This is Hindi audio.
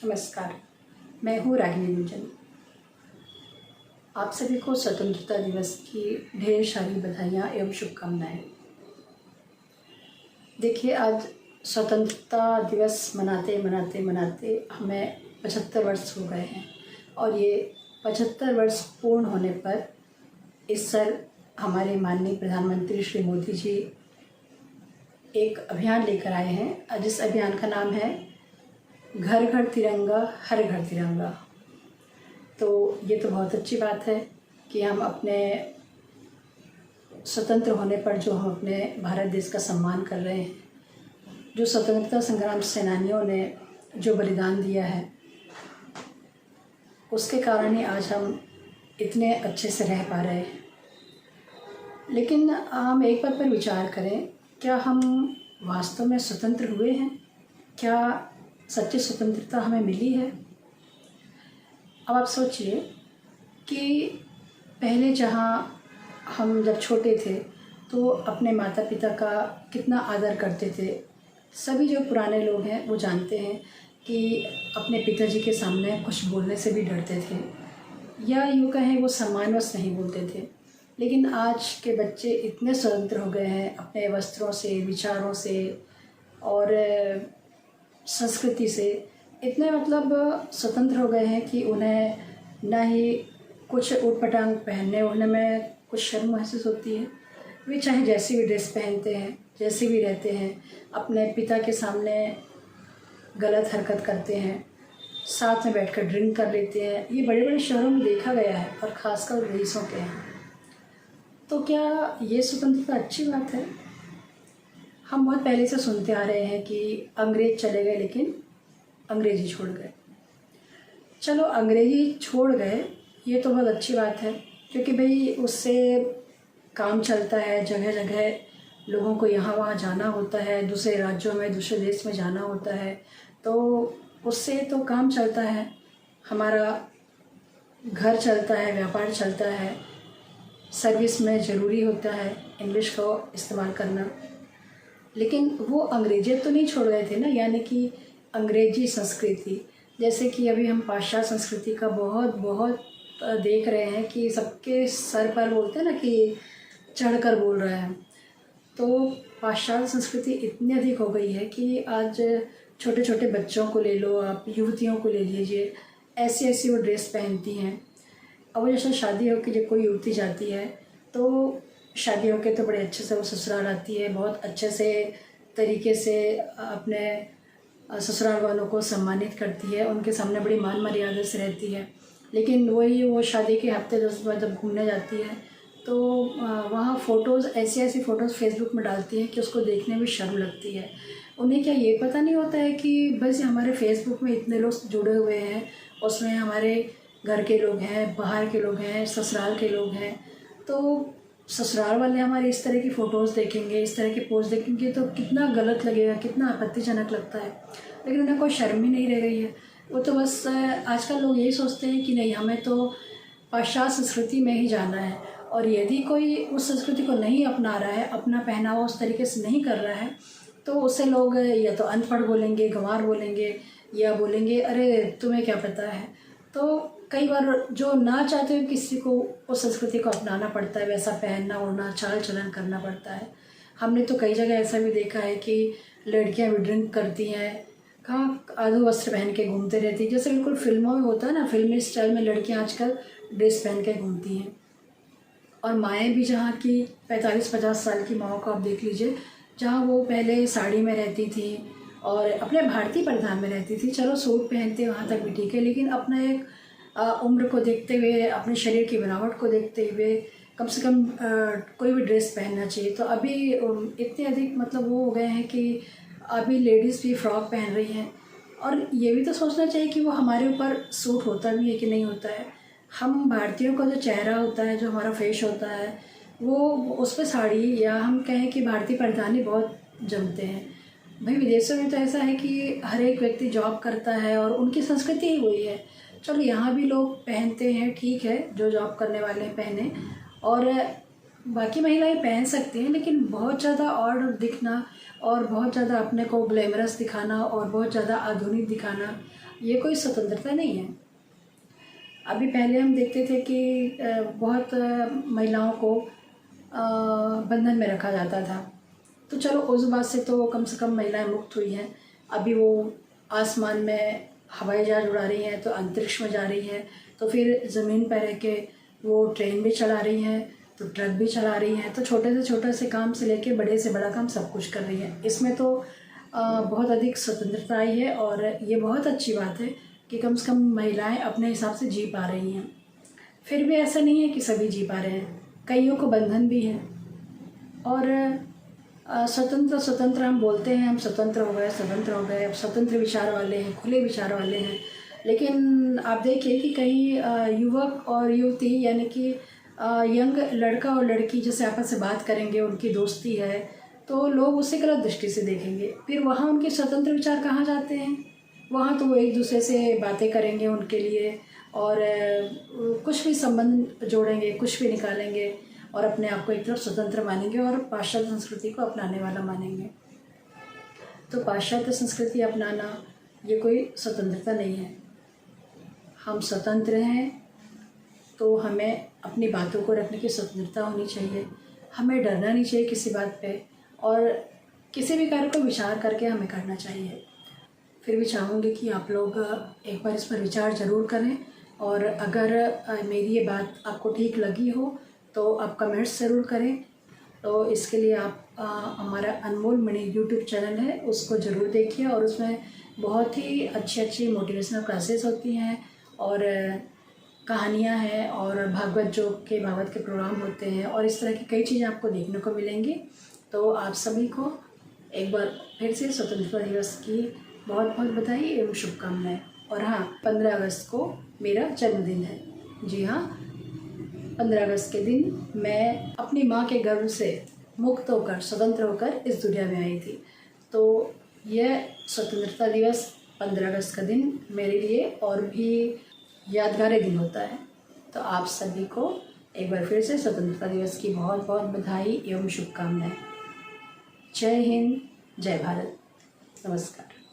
नमस्कार। मैं हूँ रागिनी गुंजन। आप सभी को स्वतंत्रता दिवस की ढेर सारी बधाइयाँ एवं शुभकामनाएँ। देखिए, आज स्वतंत्रता दिवस मनाते मनाते मनाते हमें 75 वर्ष हो गए हैं और ये 75 वर्ष पूर्ण होने पर इस साल हमारे माननीय प्रधानमंत्री श्री मोदी जी एक अभियान लेकर आए हैं, जिस अभियान का नाम है घर घर तिरंगा, हर घर तिरंगा। तो ये तो बहुत अच्छी बात है कि हम अपने स्वतंत्र होने पर जो हम अपने भारत देश का सम्मान कर रहे हैं, जो स्वतंत्रता संग्राम सेनानियों ने जो बलिदान दिया है, उसके कारण ही आज हम इतने अच्छे से रह पा रहे हैं। लेकिन हम एक बात पर विचार करें, क्या हम वास्तव में स्वतंत्र हुए हैं? क्या सच्ची स्वतंत्रता हमें मिली है? अब आप सोचिए कि पहले जहाँ हम जब छोटे थे तो अपने माता पिता का कितना आदर करते थे। सभी जो पुराने लोग हैं वो जानते हैं कि अपने पिताजी के सामने कुछ बोलने से भी डरते थे, या यूँ कहें वो सम्मानवश नहीं बोलते थे। लेकिन आज के बच्चे इतने स्वतंत्र हो गए हैं अपने वस्त्रों से, विचारों से और संस्कृति से, इतने स्वतंत्र हो गए हैं कि उन्हें ना ही कुछ ऊट-पटांग पहनने ओढ़ने में कुछ शर्म महसूस होती है। वे चाहे जैसी भी ड्रेस पहनते हैं, जैसे भी रहते हैं, अपने पिता के सामने गलत हरकत करते हैं, साथ में बैठकर ड्रिंक कर लेते हैं। ये बड़े-बड़े शहरों में देखा गया है और ख़ासकर रईसों के यहाँ। तो क्या ये स्वतंत्रता अच्छी बात है? हम बहुत पहले से सुनते आ रहे हैं कि अंग्रेज चले गए लेकिन अंग्रेजी छोड़ गए। चलो, अंग्रेजी छोड़ गए ये तो बहुत अच्छी बात है, क्योंकि भाई उससे काम चलता है। जगह जगह लोगों को यहाँ वहाँ जाना होता है, दूसरे राज्यों में, दूसरे देश में जाना होता है, तो उससे तो काम चलता है, हमारा घर चलता है, व्यापार चलता है, सर्विस में ज़रूरी होता है इंग्लिश को इस्तेमाल करना। लेकिन वो अंग्रेजियत तो नहीं छोड़ गए थे ना, यानी कि अंग्रेजी संस्कृति। जैसे कि अभी हम पाश्चात्य संस्कृति का बहुत देख रहे हैं कि सबके सर पर बोलते हैं ना कि चढ़कर बोल रहे हैं। तो पाश्चात्य संस्कृति इतनी अधिक हो गई है कि आज छोटे छोटे बच्चों को ले लो, आप युवतियों को ले लीजिए, ऐसी ऐसी वो ड्रेस पहनती हैं। अब वो जैसे शादी होकर जब कोई युवती जाती है तो शादी होके तो बड़े अच्छे से वो ससुराल आती है, बहुत अच्छे से तरीके से अपने ससुराल वालों को सम्मानित करती है, उनके सामने बड़ी मान मर्यादा से रहती है। लेकिन वो शादी के हफ्ते 10 बाद जब घूमने जाती है तो वहाँ फ़ोटोज़ ऐसी फ़ोटोज़ फेसबुक में डालती हैं कि उसको देखने में शर्म लगती है। उन्हें क्या ये पता नहीं होता है कि बस हमारे फेसबुक में इतने लोग जुड़े हुए हैं, उसमें हमारे घर के लोग हैं, बाहर के लोग हैं, ससुराल के लोग हैं। तो ससुराल वाले हमारे इस तरह की फ़ोटोज़ देखेंगे, इस तरह के पोस्ट देखेंगे तो कितना गलत लगेगा, कितना आपत्तिजनक लगता है। लेकिन उन्हें कोई शर्म ही नहीं रह गई है। वो तो बस आजकल लोग यही सोचते हैं कि नहीं, हमें तो पाश्चात्य संस्कृति में ही जाना है, और यदि कोई उस संस्कृति को नहीं अपना रहा है, अपना पहनावा उस तरीके से नहीं कर रहा है, तो उससे लोग या तो अनपढ़ बोलेंगे, गंवार बोलेंगे, या बोलेंगे अरे तुम्हें क्या पता है। तो कई बार जो ना चाहते हुए किसी को उस संस्कृति को अपनाना पड़ता है, वैसा पहनना ओढ़ना, चाल चलन करना पड़ता है। हमने तो कई जगह ऐसा भी देखा है कि लड़कियां भी ड्रिंक करती हैं, कहाँ आधु वस्त्र पहन के घूमते रहती हैं, जैसे बिल्कुल फिल्मों में होता है ना, फिल्मी स्टाइल में लड़कियां आजकल ड्रेस पहन के घूमती हैं। और माएँ भी, जहाँ की 45-50 साल की माओं को आप देख लीजिए, जहाँ वो पहले साड़ी में रहती थी और अपने भारतीय परिधान में रहती थी, चलो सूट पहनते वहाँ तक भी ठीक है, लेकिन अपना एक उम्र को देखते हुए, अपने शरीर की बनावट को देखते हुए कम से कम कोई भी ड्रेस पहनना चाहिए। तो अभी इतने अधिक वो हो गए हैं कि अभी लेडीज़ भी फ्रॉक पहन रही हैं, और ये भी तो सोचना चाहिए कि वो हमारे ऊपर सूट होता भी है कि नहीं होता है। हम भारतीयों का जो चेहरा होता है, जो हमारा फेस होता है, वो उस पर साड़ी या हम कहें कि भारतीय परिधान ही बहुत जमते हैं। भाई विदेशों में तो ऐसा है कि हर एक व्यक्ति जॉब करता है और उनकी संस्कृति ही वही है। चलो, यहाँ भी लोग पहनते हैं, ठीक है, जो जॉब करने वाले पहने, और बाकी महिलाएं पहन सकती हैं, लेकिन बहुत ज़्यादा और दिखना और बहुत ज़्यादा अपने को ग्लैमरस दिखाना और बहुत ज़्यादा आधुनिक दिखाना, ये कोई स्वतंत्रता नहीं है। अभी पहले हम देखते थे कि बहुत महिलाओं को बंधन में रखा जाता था, तो चलो उस बात से तो कम से कम महिलाएं मुक्त हुई हैं। अभी वो आसमान में हवाई जहाज उड़ा रही हैं, तो अंतरिक्ष में जा रही हैं, तो फिर ज़मीन पर रह के वो ट्रेन भी चला रही हैं, तो ट्रक भी चला रही हैं, तो छोटे से छोटे से काम से लेके बड़े से बड़ा काम सब कुछ कर रही हैं। इसमें तो बहुत अधिक स्वतंत्रता आई है और ये बहुत अच्छी बात है कि कम से कम महिलाएं अपने हिसाब से जी पा रही हैं। फिर भी ऐसा नहीं है कि सभी जी पा रहे हैं, कईयों को बंधन भी है। और स्वतंत्र हम बोलते हैं, हम स्वतंत्र हो गए, अब स्वतंत्र विचार वाले हैं, खुले विचार वाले हैं। लेकिन आप देखिए कि कई युवक और युवती यानी कि यंग लड़का और लड़की जैसे आपस से बात करेंगे, उनकी दोस्ती है, तो लोग उसे गलत दृष्टि से देखेंगे। फिर वहाँ उनके स्वतंत्र विचार कहाँ जाते हैं? वहाँ तो वो एक दूसरे से बातें करेंगे उनके लिए, और कुछ भी संबंध जोड़ेंगे, कुछ भी निकालेंगे और अपने आप को एक तरफ स्वतंत्र मानेंगे और पाश्चात्य संस्कृति को अपनाने वाला मानेंगे। तो पाश्चात्य संस्कृति अपनाना ये कोई स्वतंत्रता नहीं है। हम स्वतंत्र हैं तो हमें अपनी बातों को रखने की स्वतंत्रता होनी चाहिए। हमें डरना नहीं चाहिए किसी बात पे, और किसी भी कार्य को विचार करके हमें करना चाहिए। फिर भी चाहूँगी कि आप लोग एक बार इस पर विचार ज़रूर करें, और अगर मेरी ये बात आपको ठीक लगी हो तो आप कमेंट्स ज़रूर करें। तो इसके लिए आप हमारा अनमोल मणि यूट्यूब चैनल है, उसको ज़रूर देखिए, और उसमें बहुत ही अच्छी मोटिवेशनल क्लासेस होती हैं और कहानियाँ हैं और भागवत के प्रोग्राम होते हैं, और इस तरह की कई चीज़ें आपको देखने को मिलेंगी। तो आप सभी को एक बार फिर से स्वतंत्रता दिवस की बहुत बहुत बधाई एवं शुभकामनाएं। और हाँ, 15 अगस्त को मेरा जन्मदिन है। जी हाँ, 15 अगस्त के दिन मैं अपनी माँ के गर्भ से मुक्त होकर, स्वतंत्र होकर इस दुनिया में आई थी। तो यह स्वतंत्रता दिवस 15 अगस्त का दिन मेरे लिए और भी यादगार दिन होता है। तो आप सभी को एक बार फिर से स्वतंत्रता दिवस की बहुत बहुत बधाई एवं शुभकामनाएं। जय हिंद, जय भारत, नमस्कार।